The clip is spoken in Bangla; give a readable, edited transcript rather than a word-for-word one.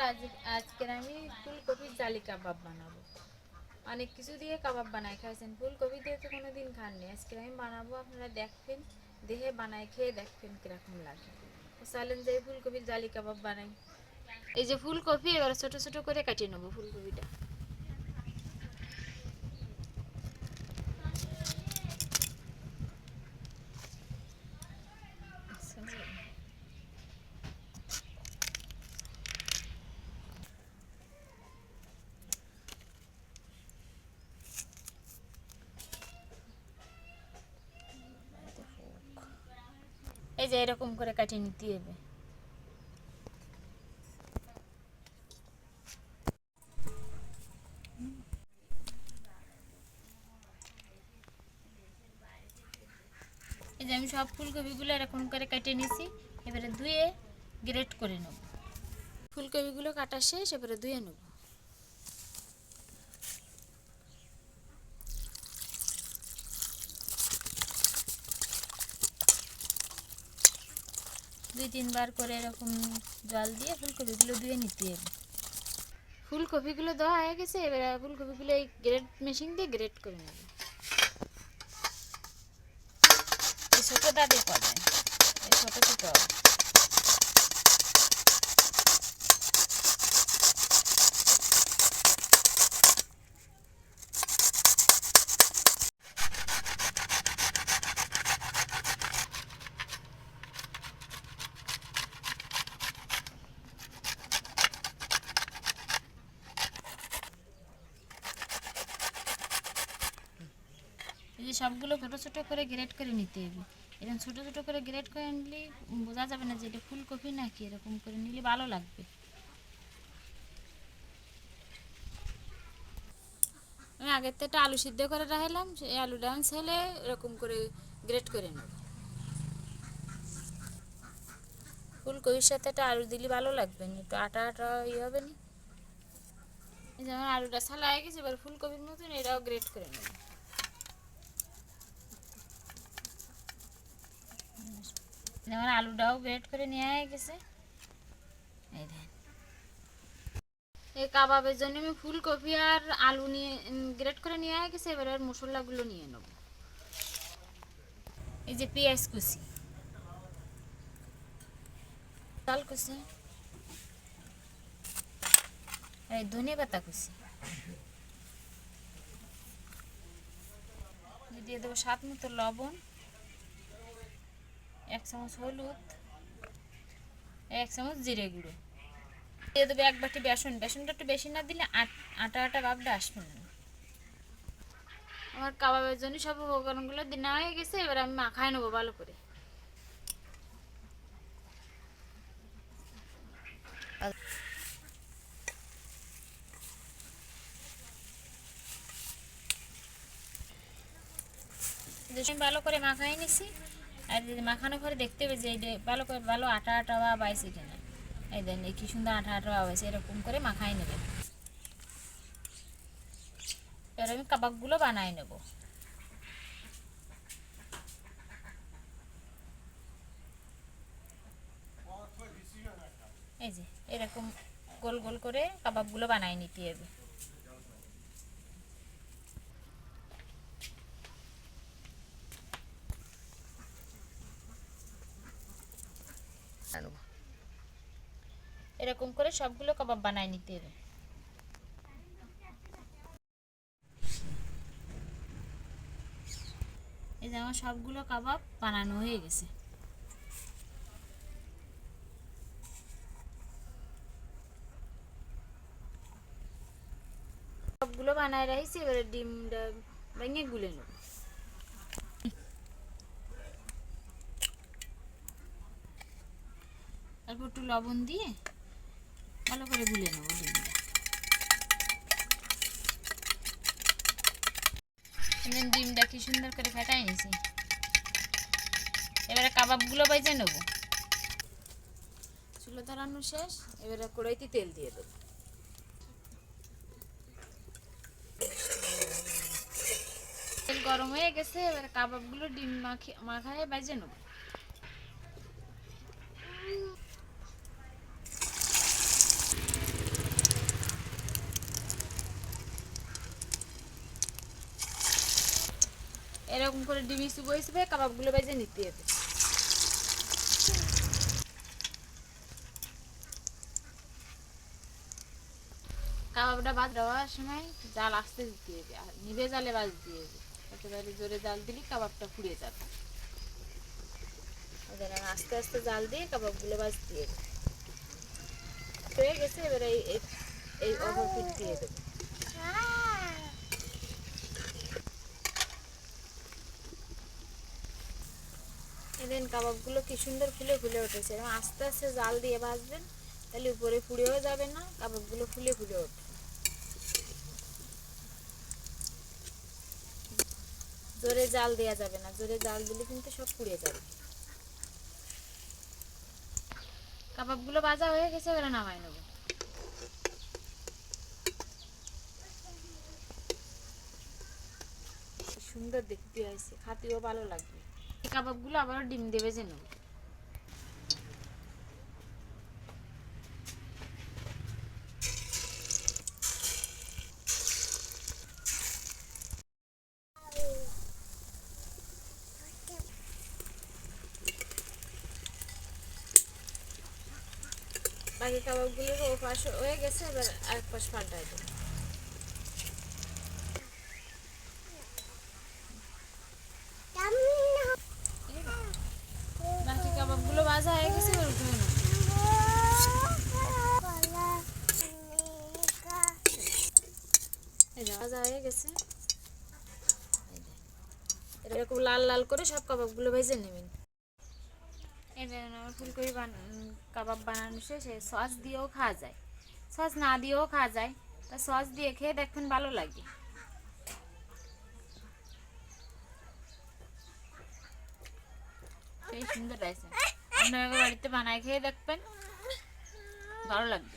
আজকে আমি ফুলকপির জালি কাবাব বানাবো। অনেক কিছু দিয়ে কাবাব বানায় খাইছেন, ফুলকপি দিয়ে তো কোনোদিন খাননি। আজকে আমি বানাবো, আপনারা দেখবেন, দেখে বানাই খেয়ে দেখবেন কিরকম লাগে। চলেন যে ফুলকপির জালি কাবাব বানাই। এই যে ফুলকপি এবার ছোট ছোট করে কাটিয়ে নেবো ফুলকপিটা। এই যে এরকম করে কাটিয়ে নিতে হবে। এই যে আমি সব ফুলকপিগুলো এরকম করে কেটে নিছি, এবারে ধুয়ে গ্রেট করে নেব। ফুলকপিগুলো কাটা শেষ, এবারে ধুয়ে নেব। দুই তিনবার করে এরকম জল দিয়ে ফুলকপিগুলো ধুয়ে নিতে হবে। ফুলকপিগুলো দেওয়া হয়ে গেছে, এবার ফুলকপিগুলো এই গ্রেট মেশিন দিয়ে গ্রেট করে নেব। এই ছোটোটা দিয়ে করবেন, এই ছোটো ছোটো। এই যে সবগুলো ছোটো ছোটো করে গ্রেট করে নিতে হবে। এরকম ছোটো ছোটো করে গ্রেট করে নিলে বোঝা যাবে না যে এটা ফুলকপি নাকি, এরকম করে নিলে ভালো লাগবে। আমি আগের থেকে আলু সিদ্ধ করে রাখলাম, সেই আলুটা আমি ছেলে এরকম করে গ্রেট করে নেব। ফুলকপির সাথে একটা আলু দিলে ভালো লাগবে না, একটু আটা আটা ইয়ে হবে না। এই যে আমার আলুটা ছালা হয়ে গেছে, এবার ফুলকপির মতন এটাও গ্রেট করে নেব। যেমন আলুটাও গ্রেট করে নেওয়া হয়ে গেছে। এই দেখেন, এই কাবাবের জন্য আমি ফুলকপি আর আলু নিয়ে গ্রেট করে নেওয়া হয়ে গেছে। এবার আর মশলাগুলো নিয়ে নেব। এই যে পেঁয়াজ কুচি, চাল কুচি, এই ধনে পাতা কুচি দিয়ে দেবো, স্বাদ মতো লবণ, 1 চামচ হলুদ, 1 চামচ জিরে গুঁড়ো দিয়ে দেবো। 1 বাটি বেসন, বেসনটা একটু বেশি না দিলে আটা আটা ভাবটা আসবে না। আমার কাবাবের জন্য সব উপকরণগুলো দেওয়া হয়ে গেছে, এবার আমি মাখায় নেবো ভালো করে। ভালো করে মাখাই নিছি, আর মাখানোর পরে দেখতে হবে যে ভালো করে ভালো আটা আটা বাইছে কিনা। এই দেন কি সুন্দর আটা আটা বাইছে, এরকম করে মাখাই নেবে। এবার আমি কাবাবগুলো বানাই নেব। এই যে এরকম গোল গোল করে কাবাবগুলো বানাই নিতে হবে। এরকম করে সবগুলো কাবাব বানাই নিতে হবে। এই যে আমার সবগুলো কাবাব বানানো হয়ে গেছে। সবগুলো বানায় রাখছি, এবারে ডিমটা ভেঙে গুলে নেব। তারপর একটু লবণ দিয়ে ভালো করে গুলে নেব ডিমটা। ডিমটা কি সুন্দর করে ফেটাই নিয়েছি। এবারে কাবাবগুলো ভেজে নেব। চুলো ধরানো শেষ, এবারে কড়াইতে তেল দিয়ে দেবো। তেল গরম হয়ে গেছে, এবারে কাবাবগুলো ডিম মাখায় ভেজে নেব। এরকম করে ডিমি চুবোই চুবোই কাবাবগুলো ভেজে নিতে হবে। কাবাবটা ভাজ দেওয়ার সময় জাল আস্তে দিতে হবে, আর নিভে জালে ভাজ দিয়ে হবে। একেবারে জোরে জাল দিলে কাবাবটা পুড়ে যাবে। আস্তে আস্তে জাল দিয়ে কাবাবগুলো ভাজতে হবে। হয়ে গেছে, এবারে এই ওভারকুক দিয়ে দেবো। এদিন কাবাবগুলো কি সুন্দর ফুলে ফুলে উঠেছে। এবং আস্তে আস্তে জাল দিয়ে ভাজবেন, তাহলে উপরে পুড়েও যাবে না, কাবাবগুলো ফুলে ফুলে উঠবে। জোরে জাল দেওয়া যাবে না, জোরে জাল দিলে কিন্তু সব পুড়ে যাবে। কাবাবগুলো ভাজা হয়ে গেছে, এবারে নামাই নেব। সুন্দর দেখতে হয়েছে, খাতেও ভালো লাগবে। এই কাবাবগুলো আবার ডিম দিয়ে ভেজে নেব। বাকি কাবাবগুলো ও পাশ হয়ে গেছে, এবার আরেক পাশ পাল্টাই দেব। বাকি কাবাবগুলো ভাজা হয়ে গেছে, এবার উঠে নেব। ভাজা হয়ে গেছে, এরকম লাল লাল করে সব কাবাবগুলো ভেজে নেবেন। আমার ফুলকপি কাবাব বানানো শেষে সস দিয়েও খাওয়া যায়, সস না দিয়েও খাওয়া যায়। তা সস দিয়ে খেয়ে দেখবেন, ভালো লাগে। সেই সুন্দর লাগছে। আপনারা বাড়িতে বানায় খেয়ে দেখবেন, ভালো লাগবে।